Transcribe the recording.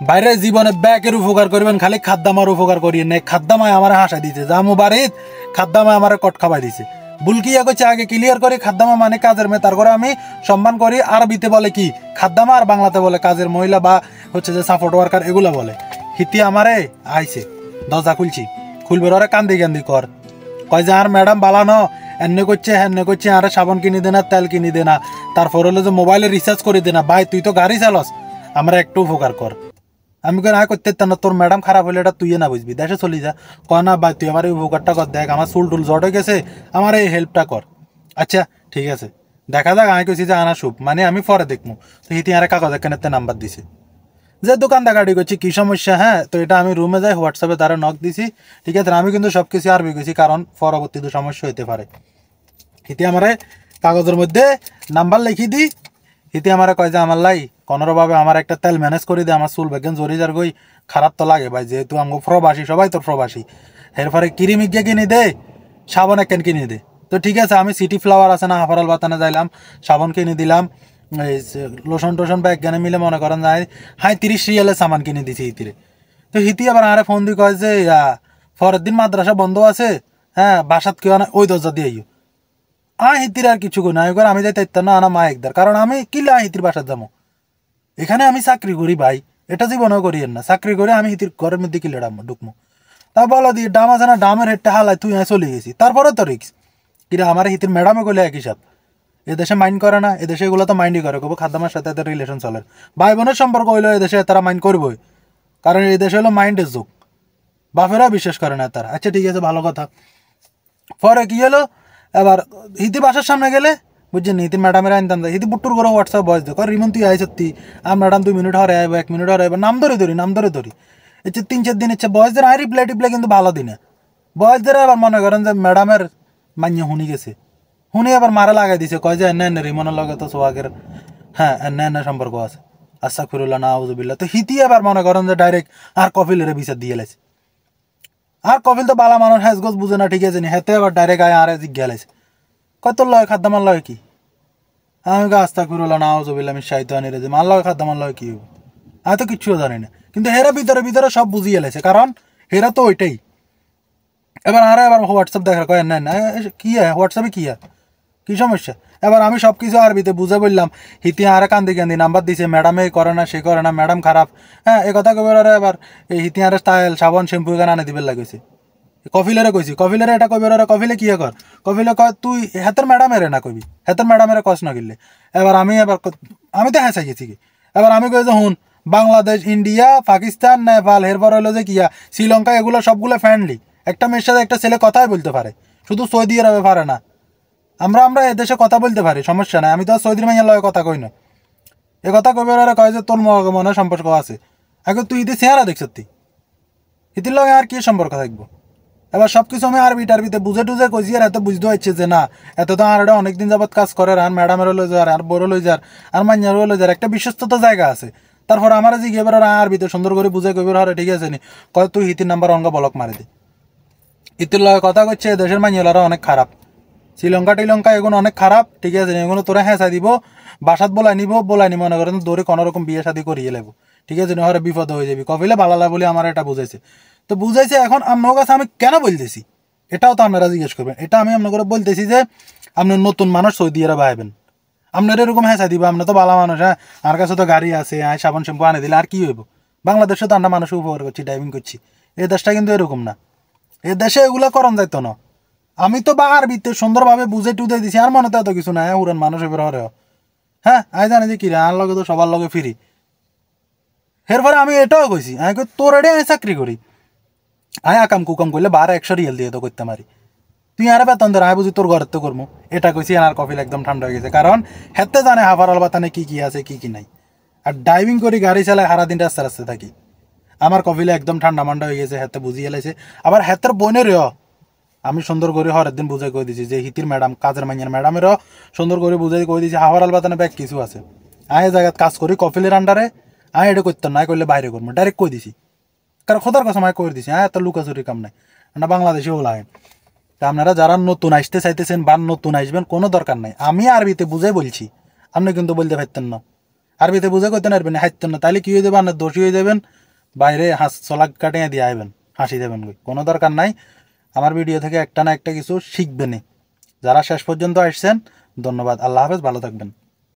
বাইরে জীবনে ব্যাকের উপকার করবেন, খালি খাদ্দামার উপকার করিয়ে নেই। খাদ্দামায় আমার হাসা দিতে জামু বাড়িত, খাদ্দামায় আমার কট খাবাই দিছে। বুলকিয়া করছে আগে ক্লিয়ার করি, খাদ্দামা মানে কাজের মেয়ে, তারপরে আমি সম্মান করি। আরবিতে বলে কি খাদ্দামা, আর বাংলাতে বলে কাজের মহিলা বা হচ্ছে যে সাপোর্ট ওয়ার্কার, এগুলো বলে। হিতি আমারে আইছে, দরজা খুলছি, খুলবে ওরা কান্দি কান্দি কর, কয় যে আর ম্যাডাম বালানো এনে করছে হেনে করছে, আরে সাবান কিনে দে না, তেল কিনে দে না, তারপর হলো যে মোবাইলে রিচার্জ করে দে না। ভাই তুই তো গাড়ি চালস, আমরা একটু উপকার কর। আমি কেন আয় করতে না, তোর ম্যাডাম খারাপ হলে এটা তুই না বুঝবি, দেশে চলি যা। কয় না ভাই তুই আমার এই উপকারটা কর, দেখ আমার চুল টুল জট হয়ে গেছে, আমার এই হেল্পটা কর। আচ্ছা ঠিক আছে, দেখা যাক। আমি কইছি যে আনা শুভ, মানে আমি পরে দেখবো। তো হিতি আরে কাগজ এখানে নাম্বার দিছে, যে দোকানদার গাড়ি করছি কি সমস্যা। হ্যাঁ, তো এটা আমি রুমে যাই, হোয়াটসঅ্যাপে তারা নক দিছি। ঠিক আছে, আমি কিন্তু সব কিছু আরবি গেছি, কারণ পরবর্তীতে সমস্যা হইতে পারে। হিতি আমারে কাগজের মধ্যে নাম্বার লিখি দিই। হিতি আমারে কয় যে আমার লাই কোনোভাবে আমার একটা তেল ম্যানেজ করে দে, আমার চুল বেগেন জরি যার গই খারাপ তো লাগে ভাই, যেহেতু আমি প্রবাসী, সবাই তোর প্রবাসী। এরপরে কিরিমিকে কিনে দে, সাবান একখান কিনে দে। তো ঠিক আছে, আমি সিটি ফ্লাওয়ার আছে না, হাফারাল বাতানে যাইলাম, সাবান কিনে দিলাম, এই লোশন টোশন বা একখানে মিলে মনে করেন যায় 30 রিয়ালের সামান কিনে দিছি হিতিরে। তো হিতি আবার আরে ফোন দিয়ে কয় যে পরের দিন মাদ্রাসা বন্ধ আছে, হ্যাঁ বাসাত কেউ না, ওই দরজা দিয়ে আইও। হিতির আর কিছু না, আমি যাই তাইতাম না, আনা মা একদার, কারণ আমি কিলা হিতির বাসাত যাবো। এখানে আমি চাকরি করি ভাই, এটা জীবনেও করিয়েন না, চাকরি করে আমি হিতির ঘরের মধ্যে কিলে ঢুকবো। তা বলো দিয়ে ডাম আছে না, ডামের হেডটা হালাই তুই চলে গেছি। তারপরে তো রিক্স কিরা আমার হিতির ম্যাডামে গেলে একই সাথ। এদেশে মাইন্ড করে না, এদেশে এগুলো তো মাইন্ডই করে, কবো খাদ্দামার সাথে এদের রিলেশন চলে। ভাই বোনের সম্পর্ক হইলো এদেশে তারা মাইন্ড করবই, কারণ এই দেশে হলো মাইন্ডের যুগ, বাপেরা বিশ্বাস করে না তারা। আচ্ছা ঠিক আছে, ভালো কথা। পরে কি হলো, এবার হিতি বাসার সামনে গেলে বুঝছেন, হিতি ম্যাডামের আনতাম, হিতি বুট্টুর করে হোয়াটসঅ্যাপ ভয়েস দেখো, রিমন তুই আই সত্যি, আর ম্যাডাম 2 মিনিট হরে আইব, 1 মিনিট হরে আইব, নাম ধরে ধরি। হচ্ছে 3-4 দিন হচ্ছে বয়েসদের আই রিপ্লাই টিপ্লাই কিন্তু ভালো দিনে। বয়েসদের আবার মনে করেন যে ম্যাডামের মান্য শুনি গেছে, শুনি আবার মারা লাগাই দিছে, কয় যে এনে রিমনের লগে তো সোহাগের হ্যাঁ এনে সম্পর্ক আছে। আচ্ছা ফিরুল্লাহ না আউজুবিল্লাহ। তো হিতি আবার মনে করেন যে ডাইরেক্ট আর কফিলের বিচার দিয়ে লাইছে। আর কফিল তো বালা মানুষ, হ্যাঁ গোছ বুঝে না, ঠিক আছে নি, হেতে আবার ডাইরেক্ট আয় আরে জিজ্ঞা লাইছে, কয় তোর লয় খাদ্দামার লয় কি। আমি আস্তা করলাম না আউজুবিল্লাহ, আমি সাহিত্য আনি রে যে মার লয় খাদ্দামার লয় কি, আমি তো কিচ্ছুও জানি না। কিন্তু হেরা ভিতরে ভিতরে সব বুঝিয়ে লাইছে, কারণ হেরা তো ওইটাই। এবার আরে আবার হোয়াটসঅ্যাপ দেখার কয় না কি হোয়াটসঅ্যাপে কি সমস্যা। এবার আমি সব কিছু আরবিতে বুঝে বললাম, হিতি আরে কান্দি কান্দি নাম্বার দিছে, ম্যাডাম এই করে না সে করে না, ম্যাডাম খারাপ। হ্যাঁ এ কথা কবে আরে এবার এই হিতি আরে স্টাইল সাবান শ্যাম্পু এখানে আনে দিবে লাগেছে। কফিলেরে কইছি, কফিলেরে এটা কবি ওরা, কফিলে কি কর, কফিলে কয় তুই হেতের ম্যাডামের না কবি, হেতের ম্যাডামের কস না কিনলে। এবার আমি তো হ্যাঁ চাইছি কি। এবার আমি কই যে হুন, বাংলাদেশ, ইন্ডিয়া, পাকিস্তান, নেপাল, এরপর হলো যে কিয়া শ্রীলঙ্কা, এগুলো সবগুলো ফ্রেন্ডলি। একটা মেয়ের সাথে একটা ছেলে কথাই বলতে পারে, শুধু সৌদি আরবে পারে না। আমরা এদেশে কথা বলতে পারি, সমস্যা নাই। আমি তো সৌদির মাইয়ার লগে কথা কই না। এ কথা কবে ওরা কয় যে তোর মনে সম্পর্ক আছে। আগে তুই ইতি চেহারা দেখছ, তুই ইতির লগে আর কি সম্পর্ক থাকবো। এবার সব কিছু আমি আরবিতে বুঝে টুঝে কইছি, আর এত বুঝতে হচ্ছে যে না এত তো আর অনেকদিন যাবৎ কাজ করে, আর ম্যাডামেরও লই যার, আর বড় লই যার, আর মাইয়ারও লই যার, একটা বিশ্বস্ততা জায়গা আছে। তারপর আমার জিগে এবার আরবিতে সুন্দর করে বুঝে কইবার হরে ঠিক আছে নি, কয় তুই হিতির নাম্বার অঙ্গ বলক মারি দে। ইতির লগে কথা কচ্ছে দেশের মাইয়ালারা অনেক খারাপ, শ্রীলঙ্কা এগুলো অনেক খারাপ, ঠিক আছে এগুলো তোরা হেঁচা দিব, বাসাত বলাই নি মনে করেন দৌড়ে কোনোরকম বিয়ে শাদি করিয়ে লাগবো, ঠিক আছে হরে বিপদ হয়ে যাবি। কফিলে বালালা বলে আমার এটা বুঝাইছে। তো বুঝাইছে, এখন আপনার কাছে আমি কেন বলতেছি এটাও তো আপনারা জিজ্ঞেস করবেন। এটা আমি আপনার করে বলতেছি যে আপনার নতুন মানুষ সৌদি আরব আইবেন, আপনার এরকম হেঁচা দিব, আপনার তো ভালো মানুষ, হ্যাঁ আমার কাছে তো গাড়ি আছে, সাবান শ্যাম্পু আনে দিলে আর কি হইব। বাংলাদেশে তো আমরা মানুষ উপকার করছি, ড্রাইভিং করছি, এই দেশটা কিন্তু এরকম না, এ দেশে এগুলো করণ যাইতো না। আমি তো বা আরবিতে সুন্দরভাবে বুঝে টুদে দিছি, আর মনে তো এত কিছু নাই, উড়ান মানুষ এবার হরে। হ্যাঁ আমি জানি যে কিরে আর লগে তো সবার লগে ফিরি। এরপরে আমি এটাও কইছি, আমি কই তোর এডে আমি চাকরি করি, আমি আকাম কুকাম করলে 1200 রিয়াল দিয়ে তো করতে পারি, তুই আরে বেতন ধর আমি বুঝি তোর ঘরের তো করবো। এটা কইছি, আর কফিল একদম ঠান্ডা হয়ে গেছে, কারণ হেতে জানে হাফারাল বাতানে কি আছে কি নাই। আর ড্রাইভিং করি, গাড়ি চালায়, সারাদিন রাস্তা থাকি। আমার কফিলে একদম ঠান্ডা মান্ডা হয়ে গেছে, হেতে বুঝিয়ে লাইছে। আবার হেতের বোনেরও আমি সুন্দর করে হরের দিন বুঝাই কই দিছি যে হিতির ম্যাডাম, কাজের মাইয়ার ম্যাডামেরও সুন্দর করে বুঝাই কই দিছি হাওয়ার আলবাতানে ব্যাগ কিছু আছে, আয় জায়গায় কাজ করি কফিলের আন্ডারে, আয় এটা করতাম না, করলে বাইরে করবো, ডাইরেক্ট কই দিছি, কারণ খোদার কথা আমি করে দিছি, হ্যাঁ এত লুকাচুরি কাম নাই না, বাংলাদেশে ওলা হয়। তা আপনারা যারা নতুন আসতে চাইতেছেন বা নতুন আসবেন, কোনো দরকার নাই, আমি আরবিতে বুঝাই বলছি, আপনি কিন্তু বলতে পারতেন না। আরবিতে বুঝে করতে পারবেন হাইতেন না, তাহলে কি হয়ে যাবে, আপনার দোষী হয়ে যাবেন, বাইরে চলাক কাটিয়ে দিয়ে আইবেন, হাসি দেবেন, কোনো দরকার নাই। আমার ভিডিও থেকে একটা না একটা কিছু শিখবেনই। যারা শেষ পর্যন্ত আসছেন ধন্যবাদ। আল্লাহ হাফেজ, ভালো থাকবেন।